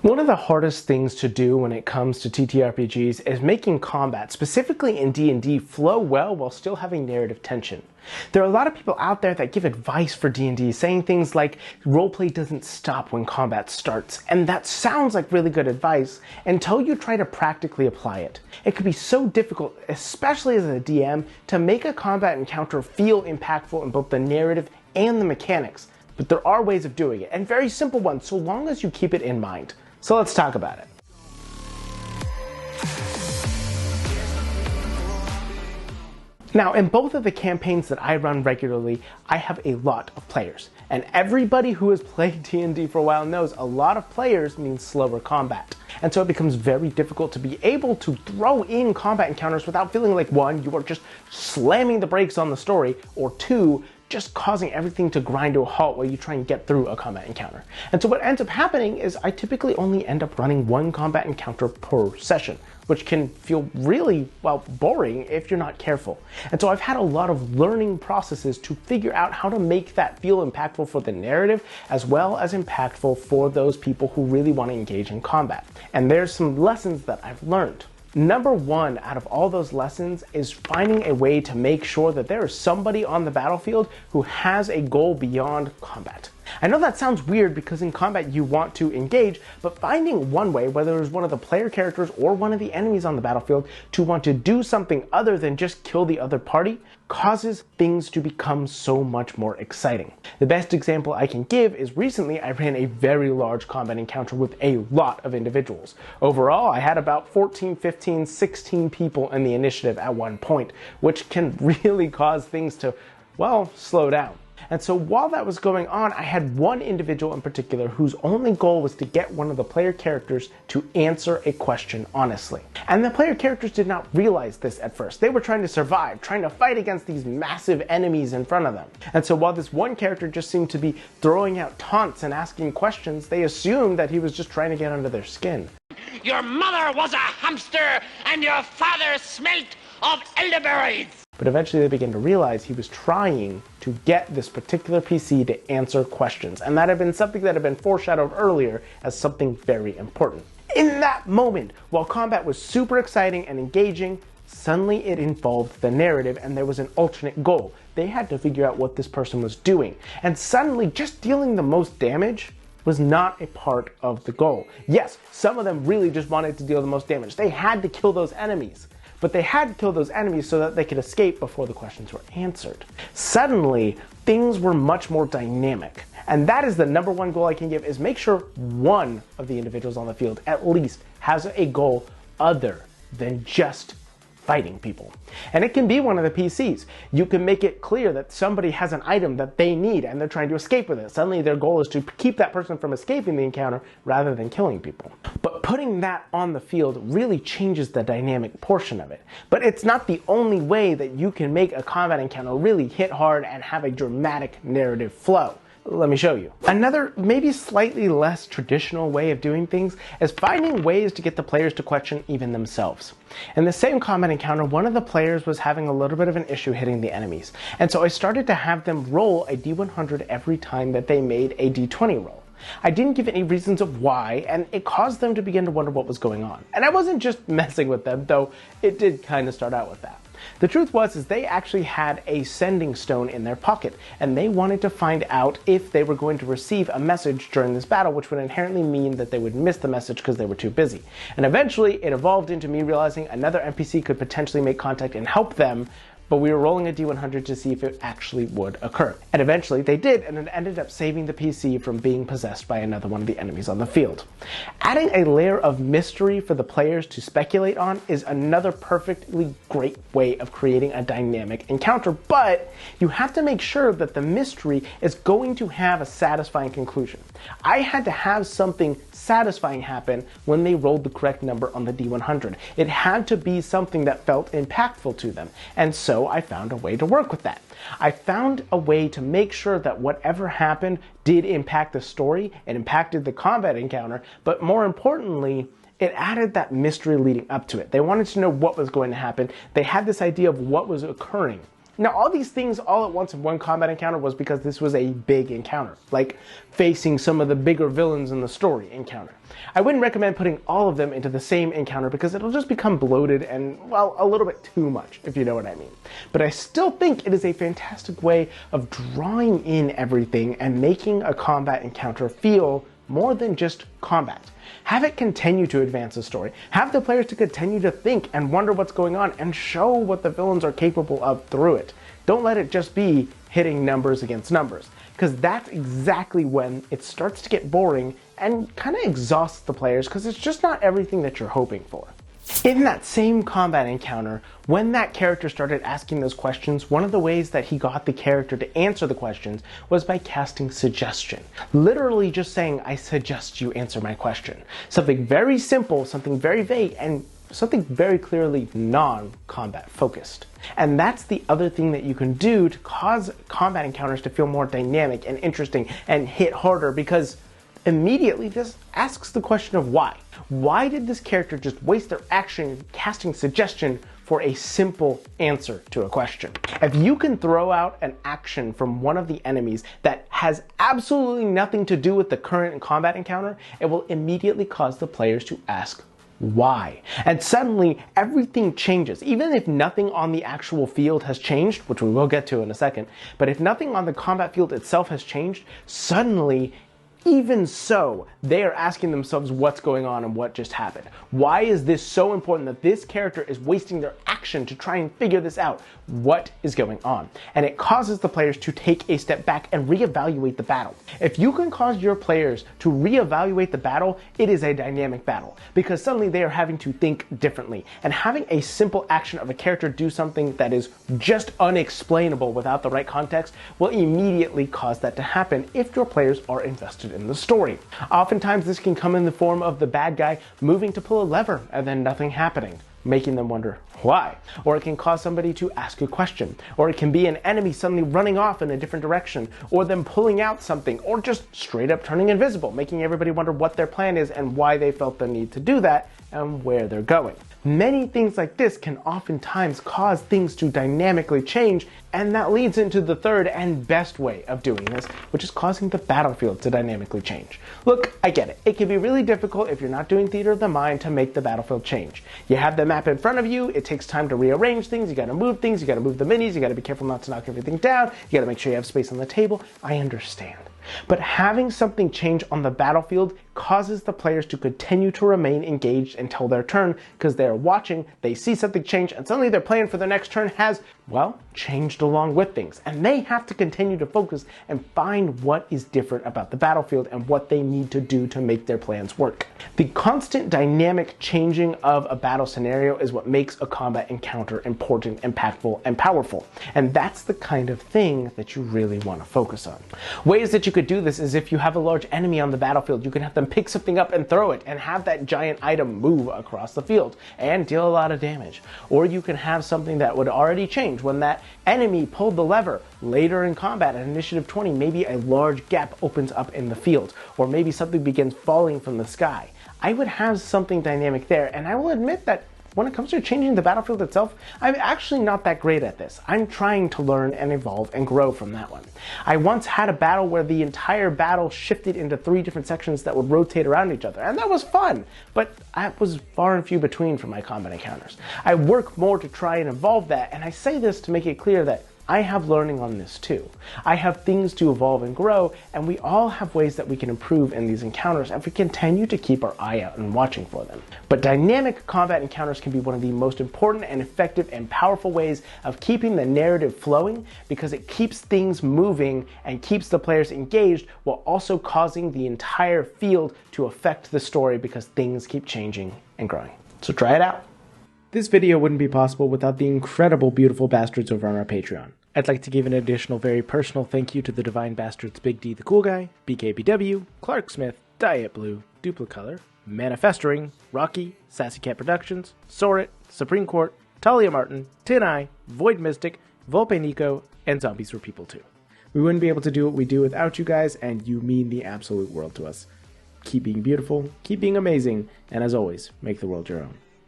One of the hardest things to do when it comes to TTRPGs is making combat, specifically in D&D, flow well while still having narrative tension. There are a lot of people out there that give advice for D&D, saying things like roleplay doesn't stop when combat starts, and that sounds like really good advice until you try to practically apply it. It can be so difficult, especially as a DM, to make a combat encounter feel impactful in both the narrative and the mechanics. But there are ways of doing it, and very simple ones, so long as you keep it in mind. So let's talk about it. Now, in both of the campaigns that I run regularly, I have a lot of players. And everybody who has played D&D for a while knows a lot of players means slower combat. And so it becomes very difficult to be able to throw in combat encounters without feeling like, one, you are just slamming the brakes on the story, or two, just causing everything to grind to a halt while you try and get through a combat encounter. And so what ends up happening is I typically only end up running one combat encounter per session, which can feel really, well, boring if you're not careful. And so I've had a lot of learning processes to figure out how to make that feel impactful for the narrative, as well as impactful for those people who really want to engage in combat. And there's some lessons that I've learned. Number one out of all those lessons is finding a way to make sure that there is somebody on the battlefield who has a goal beyond combat. I know that sounds weird because in combat you want to engage, but finding one way, whether it's one of the player characters or one of the enemies on the battlefield, to want to do something other than just kill the other party causes things to become so much more exciting. The best example I can give is recently I ran a very large combat encounter with a lot of individuals. Overall, I had about 14, 15, 16 people in the initiative at one point, which can really cause things to, well, slow down. And so while that was going on, I had one individual in particular whose only goal was to get one of the player characters to answer a question honestly. And the player characters did not realize this at first. They were trying to survive, trying to fight against these massive enemies in front of them. And so while this one character just seemed to be throwing out taunts and asking questions, they assumed that he was just trying to get under their skin. Your mother was a hamster and your father smelt of elderberries. But eventually they began to realize he was trying to get this particular PC to answer questions. And that had been something that had been foreshadowed earlier as something very important. In that moment, while combat was super exciting and engaging, suddenly it involved the narrative and there was an alternate goal. They had to figure out what this person was doing. And suddenly just dealing the most damage was not a part of the goal. Yes, some of them really just wanted to deal the most damage. They had to kill those enemies. But they had to kill those enemies so that they could escape before the questions were answered. Suddenly, things were much more dynamic. And that is the number one goal I can give, is make sure one of the individuals on the field at least has a goal other than just fighting people. And it can be one of the PCs. You can make it clear that somebody has an item that they need and they're trying to escape with it. Suddenly their goal is to keep that person from escaping the encounter rather than killing people. But putting that on the field really changes the dynamic portion of it. But it's not the only way that you can make a combat encounter really hit hard and have a dramatic narrative flow. Let me show you. Another, maybe slightly less traditional way of doing things is finding ways to get the players to question even themselves. In the same combat encounter, one of the players was having a little bit of an issue hitting the enemies. And so I started to have them roll a D100 every time that they made a D20 roll. I didn't give any reasons of why, and it caused them to begin to wonder what was going on. And I wasn't just messing with them, though it did kind of start out with that. The truth was they actually had a sending stone in their pocket, and they wanted to find out if they were going to receive a message during this battle, which would inherently mean that they would miss the message because they were too busy. And eventually it evolved into me realizing another NPC could potentially make contact and help them, but we were rolling a D100 to see if it actually would occur. And eventually they did, and it ended up saving the PC from being possessed by another one of the enemies on the field. Adding a layer of mystery for the players to speculate on is another perfectly great way of creating a dynamic encounter, but you have to make sure that the mystery is going to have a satisfying conclusion. I had to have something satisfying happen when they rolled the correct number on the D100. It had to be something that felt impactful to them, and so I found a way to work with that. I found a way to make sure that whatever happened did impact the story, it impacted the combat encounter, but more importantly, it added that mystery leading up to it. They wanted to know what was going to happen. They had this idea of what was occurring. Now, all these things all at once in one combat encounter was because this was a big encounter, like facing some of the bigger villains in the story encounter. I wouldn't recommend putting all of them into the same encounter because it'll just become bloated and, well, a little bit too much, if you know what I mean. But I still think it is a fantastic way of drawing in everything and making a combat encounter feel more than just combat. Have it continue to advance the story. Have the players to continue to think and wonder what's going on and show what the villains are capable of through it. Don't let it just be hitting numbers against numbers, because that's exactly when it starts to get boring and kind of exhausts the players because it's just not everything that you're hoping for. In that same combat encounter, when that character started asking those questions, one of the ways that he got the character to answer the questions was by casting suggestion. Literally just saying, I suggest you answer my question. Something very simple, something very vague, and something very clearly non-combat focused. And that's the other thing that you can do to cause combat encounters to feel more dynamic and interesting and hit harder, because immediately this asks the question of why. Why did this character just waste their action casting suggestion for a simple answer to a question? If you can throw out an action from one of the enemies that has absolutely nothing to do with the current combat encounter, it will immediately cause the players to ask why. And suddenly everything changes. Even if nothing on the actual field has changed, which we will get to in a second, but if nothing on the combat field itself has changed, suddenly even so, they are asking themselves what's going on and what just happened. Why is this so important that this character is wasting their action to try and figure this out? What is going on? And it causes the players to take a step back and reevaluate the battle. If you can cause your players to reevaluate the battle, it is a dynamic battle, because suddenly they are having to think differently. And having a simple action of a character do something that is just unexplainable without the right context will immediately cause that to happen if your players are invested in the story. Oftentimes this can come in the form of the bad guy moving to pull a lever and then nothing happening, making them wonder why. Or it can cause somebody to ask a question. Or it can be an enemy suddenly running off in a different direction, or them pulling out something, or just straight up turning invisible, making everybody wonder what their plan is and why they felt the need to do that and where they're going. Many things like this can oftentimes cause things to dynamically change, and that leads into the third and best way of doing this, which is causing the battlefield to dynamically change. Look, I get it. It can be really difficult if you're not doing theater of the mind to make the battlefield change. You have the map in front of you, it takes time to rearrange things, you gotta move things, you gotta move the minis, you gotta be careful not to knock everything down, you gotta make sure you have space on the table. I understand. But having something change on the battlefield causes the players to continue to remain engaged until their turn, because they're watching, they see something change, and suddenly their plan for the next turn has, well, changed along with things. And they have to continue to focus and find what is different about the battlefield and what they need to do to make their plans work. The constant dynamic changing of a battle scenario is what makes a combat encounter important, impactful, and powerful. And that's the kind of thing that you really want to focus on. Ways that you could do this is if you have a large enemy on the battlefield, you can have them pick something up and throw it and have that giant item move across the field and deal a lot of damage. Or you can have something that would already change when that enemy pulled the lever. Later in combat at initiative 20, maybe a large gap opens up in the field, or maybe something begins falling from the sky. I would have something dynamic there, and I will admit that when it comes to changing the battlefield itself, I'm actually not that great at this. I'm trying to learn and evolve and grow from that one. I once had a battle where the entire battle shifted into 3 different sections that would rotate around each other, and that was fun, but that was far and few between for my combat encounters. I work more to try and evolve that, and I say this to make it clear that I have learning on this too. I have things to evolve and grow, and we all have ways that we can improve in these encounters if we continue to keep our eye out and watching for them. But dynamic combat encounters can be one of the most important and effective and powerful ways of keeping the narrative flowing, because it keeps things moving and keeps the players engaged while also causing the entire field to affect the story, because things keep changing and growing. So try it out. This video wouldn't be possible without the incredible, beautiful bastards over on our Patreon. I'd like to give an additional very personal thank you to the Divine Bastards Big D the Cool Guy, BKBW, Clark Smith, Diet Blue, Duplicolor, Manifesting, Rocky, Sassy Cat Productions, Sorit, Supreme Court, Talia Martin, Tin Eye, Void Mystic, Volpe Nico, and Zombies Were People Too. We wouldn't be able to do what we do without you guys, and you mean the absolute world to us. Keep being beautiful, keep being amazing, and as always, make the world your own.